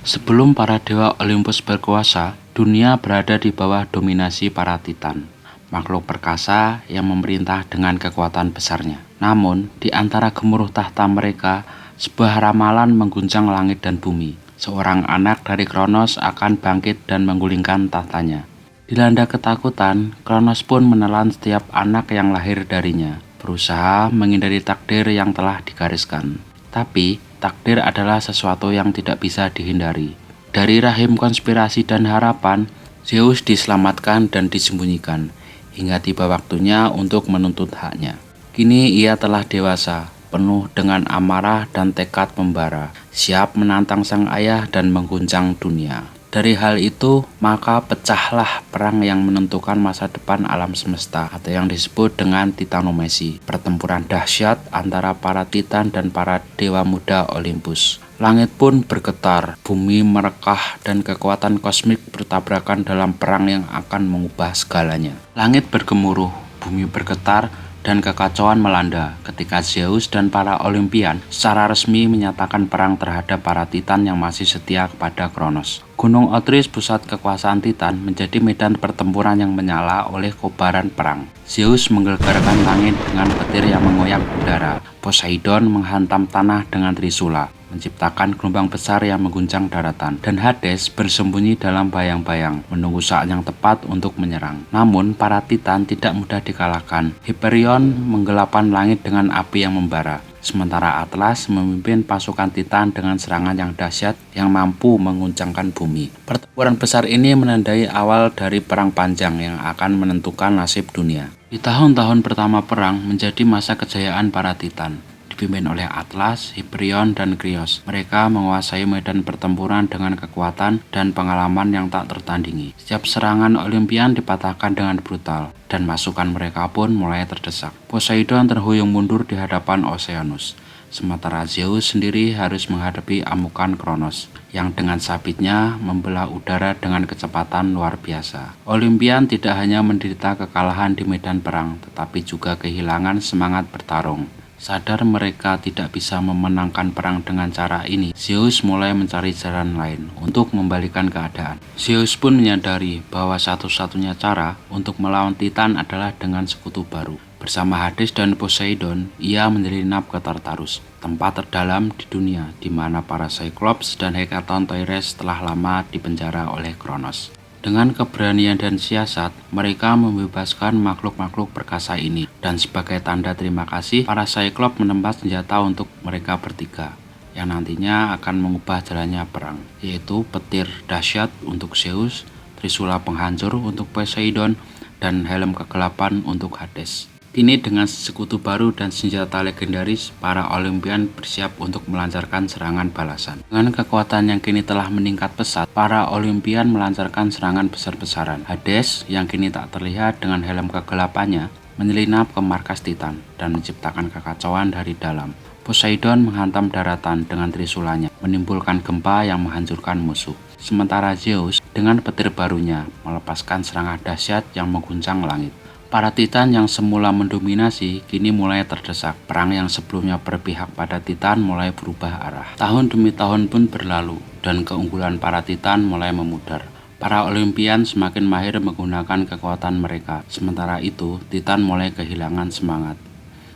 Sebelum para dewa Olympus berkuasa, dunia berada di bawah dominasi para Titan, makhluk perkasa yang memerintah dengan kekuatan besarnya. Namun, di antara gemuruh tahta mereka, sebuah ramalan mengguncang langit dan bumi. Seorang anak dari Kronos akan bangkit dan menggulingkan tahtanya. Dilanda ketakutan, Kronos pun menelan setiap anak yang lahir darinya, berusaha menghindari takdir yang telah digariskan. Tapi, takdir adalah sesuatu yang tidak bisa dihindari. Dari rahim konspirasi dan harapan, Zeus diselamatkan dan disembunyikan, hingga tiba waktunya untuk menuntut haknya. Kini ia telah dewasa, penuh dengan amarah dan tekad membara, siap menantang sang ayah dan mengguncang dunia. Dari hal itu, maka pecahlah perang yang menentukan masa depan alam semesta, atau yang disebut dengan Titanomachy, pertempuran dahsyat antara para Titan dan para dewa muda Olympus. Langit pun bergetar, bumi merekah, dan kekuatan kosmik bertabrakan dalam perang yang akan mengubah segalanya. Langit bergemuruh, bumi bergetar, dan kekacauan melanda ketika Zeus dan para Olympian secara resmi menyatakan perang terhadap para Titan yang masih setia kepada Kronos. Gunung Othrys, pusat kekuasaan Titan, menjadi medan pertempuran yang menyala oleh kobaran perang. Zeus menggelegarkan langit dengan petir yang mengoyak udara. Poseidon menghantam tanah dengan trisula, menciptakan gelombang besar yang mengguncang daratan, dan Hades bersembunyi dalam bayang-bayang, menunggu saat yang tepat untuk menyerang. Namun, para Titan tidak mudah dikalahkan. Hyperion menggelapkan langit dengan api yang membara, sementara Atlas memimpin pasukan Titan dengan serangan yang dahsyat yang mampu menguncangkan bumi. Pertempuran besar ini menandai awal dari perang panjang yang akan menentukan nasib dunia. Di tahun-tahun pertama perang menjadi masa kejayaan para Titan, dipimpin oleh Atlas, Hyperion, dan Krios. Mereka menguasai medan pertempuran dengan kekuatan dan pengalaman yang tak tertandingi. Setiap serangan Olympian dipatahkan dengan brutal, dan masukan mereka pun mulai terdesak. Poseidon terhuyung mundur di hadapan Oceanus, sementara Zeus sendiri harus menghadapi amukan Kronos, yang dengan sabitnya membelah udara dengan kecepatan luar biasa. Olympian tidak hanya menderita kekalahan di medan perang, tetapi juga kehilangan semangat bertarung. Sadar mereka tidak bisa memenangkan perang dengan cara ini, Zeus mulai mencari jalan lain untuk membalikan keadaan. Zeus pun menyadari bahwa satu-satunya cara untuk melawan Titan adalah dengan sekutu baru. Bersama Hades dan Poseidon, ia menyelinap ke Tartarus, tempat terdalam di dunia di mana para Cyclops dan Hecatoncheires telah lama dipenjara oleh Kronos. Dengan keberanian dan siasat, mereka membebaskan makhluk-makhluk perkasa ini. Dan sebagai tanda terima kasih, para Cyclops menempat senjata untuk mereka bertiga, yang nantinya akan mengubah jalannya perang, yaitu petir dahsyat untuk Zeus, trisula penghancur untuk Poseidon, dan helm kegelapan untuk Hades. Kini dengan sekutu baru dan senjata legendaris, para Olympian bersiap untuk melancarkan serangan balasan. Dengan kekuatan yang kini telah meningkat pesat, para Olympian melancarkan serangan besar-besaran. Hades, yang kini tak terlihat dengan helm kegelapannya, menyelinap ke markas Titan dan menciptakan kekacauan dari dalam. Poseidon menghantam daratan dengan trisulanya, menimbulkan gempa yang menghancurkan musuh. Sementara Zeus, dengan petir barunya, melepaskan serangan dahsyat yang mengguncang langit. Para Titan yang semula mendominasi kini mulai terdesak. Perang yang sebelumnya berpihak pada Titan mulai berubah arah. Tahun demi tahun pun berlalu, dan keunggulan para Titan mulai memudar. Para Olympian semakin mahir menggunakan kekuatan mereka. Sementara itu, Titan mulai kehilangan semangat.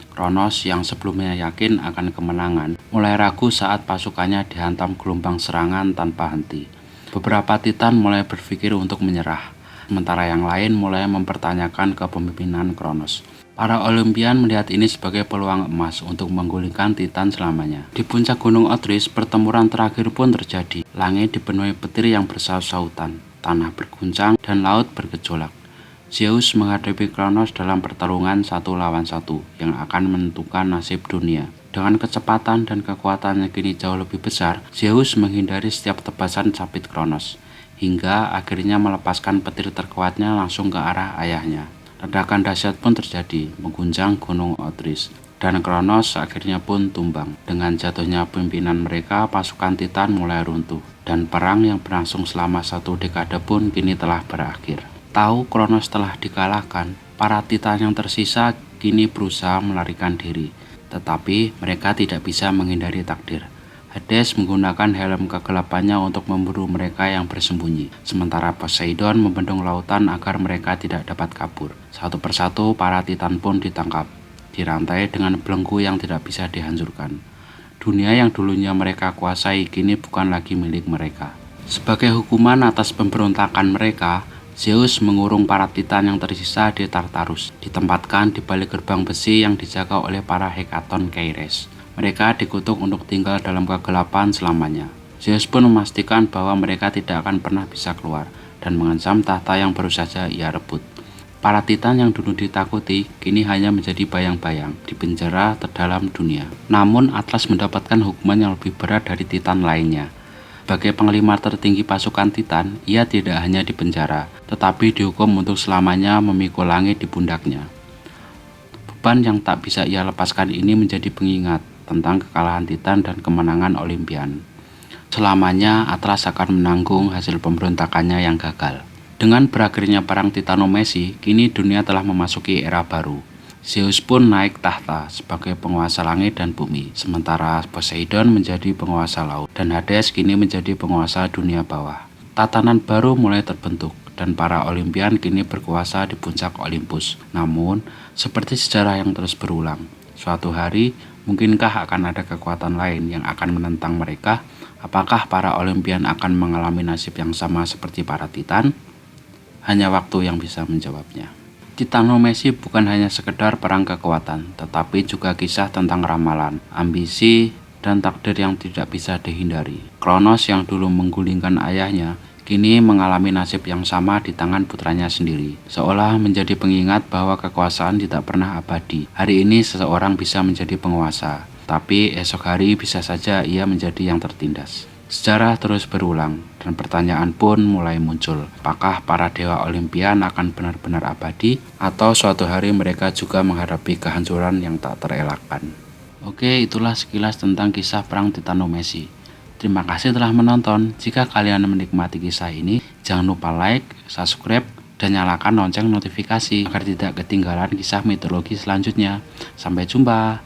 Kronos yang sebelumnya yakin akan kemenangan, mulai ragu saat pasukannya dihantam gelombang serangan tanpa henti. Beberapa Titan mulai berpikir untuk menyerah, sementara yang lain mulai mempertanyakan kepemimpinan Kronos. Para Olympian melihat ini sebagai peluang emas untuk menggulingkan Titan selamanya. Di puncak Gunung Othrys, pertempuran terakhir pun terjadi. Langit dipenuhi petir yang bersaut-sautan, tanah berguncang, dan laut bergejolak. Zeus menghadapi Kronos dalam pertarungan 1 lawan 1 yang akan menentukan nasib dunia. Dengan kecepatan dan kekuatan yang kini jauh lebih besar, Zeus menghindari setiap tebasan sabit Kronos, hingga akhirnya melepaskan petir terkuatnya langsung ke arah ayahnya. Ledakan dahsyat pun terjadi, mengguncang Gunung Othrys, dan Kronos akhirnya pun tumbang. Dengan jatuhnya pimpinan mereka, pasukan Titan mulai runtuh, dan perang yang berlangsung selama 1 dekade pun kini telah berakhir. Tahu Kronos telah dikalahkan, para Titan yang tersisa kini berusaha melarikan diri, tetapi mereka tidak bisa menghindari takdir. Hades menggunakan helm kegelapannya untuk memburu mereka yang bersembunyi, sementara Poseidon membendung lautan agar mereka tidak dapat kabur. Satu persatu para Titan pun ditangkap, dirantai dengan belenggu yang tidak bisa dihancurkan. Dunia yang dulunya mereka kuasai kini bukan lagi milik mereka. Sebagai hukuman atas pemberontakan mereka, Zeus mengurung para Titan yang tersisa di Tartarus, ditempatkan di balik gerbang besi yang dijaga oleh para Hekaton Keires. Mereka dikutuk untuk tinggal dalam kegelapan selamanya. Zeus pun memastikan bahwa mereka tidak akan pernah bisa keluar, dan mengancam tahta yang baru saja ia rebut. Para Titan yang dulu ditakuti, kini hanya menjadi bayang-bayang di penjara terdalam dunia. Namun Atlas mendapatkan hukuman yang lebih berat dari Titan lainnya. Sebagai panglima tertinggi pasukan Titan, ia tidak hanya dipenjara, tetapi dihukum untuk selamanya memikul langit di pundaknya. Beban yang tak bisa ia lepaskan ini menjadi pengingat tentang kekalahan Titan dan kemenangan Olympian. Selamanya Atlas akan menanggung hasil pemberontakannya yang gagal. Dengan berakhirnya perang Titanomachy, kini dunia telah memasuki era baru. Zeus pun naik tahta sebagai penguasa langit dan bumi, sementara Poseidon menjadi penguasa laut, dan Hades kini menjadi penguasa dunia bawah. Tatanan baru mulai terbentuk, dan para Olympian kini berkuasa di puncak Olympus. Namun, seperti sejarah yang terus berulang, suatu hari mungkinkah akan ada kekuatan lain yang akan menentang mereka? Apakah para Olympian akan mengalami nasib yang sama seperti para Titan? Hanya waktu yang bisa menjawabnya. Titanomachy bukan hanya sekedar perang kekuatan, tetapi juga kisah tentang ramalan, ambisi, dan takdir yang tidak bisa dihindari. Kronos yang dulu menggulingkan ayahnya, kini mengalami nasib yang sama di tangan putranya sendiri, seolah menjadi pengingat bahwa kekuasaan tidak pernah abadi. Hari ini seseorang bisa menjadi penguasa, tapi esok hari bisa saja ia menjadi yang tertindas. Sejarah terus berulang, dan pertanyaan pun mulai muncul. Apakah para dewa Olympian akan benar-benar abadi, atau suatu hari mereka juga menghadapi kehancuran yang tak terelakkan? Oke, itulah sekilas tentang kisah perang Titanomachy. Terima kasih telah menonton. Jika kalian menikmati kisah ini, jangan lupa like, subscribe, dan nyalakan lonceng notifikasi agar tidak ketinggalan kisah mitologi selanjutnya. Sampai jumpa.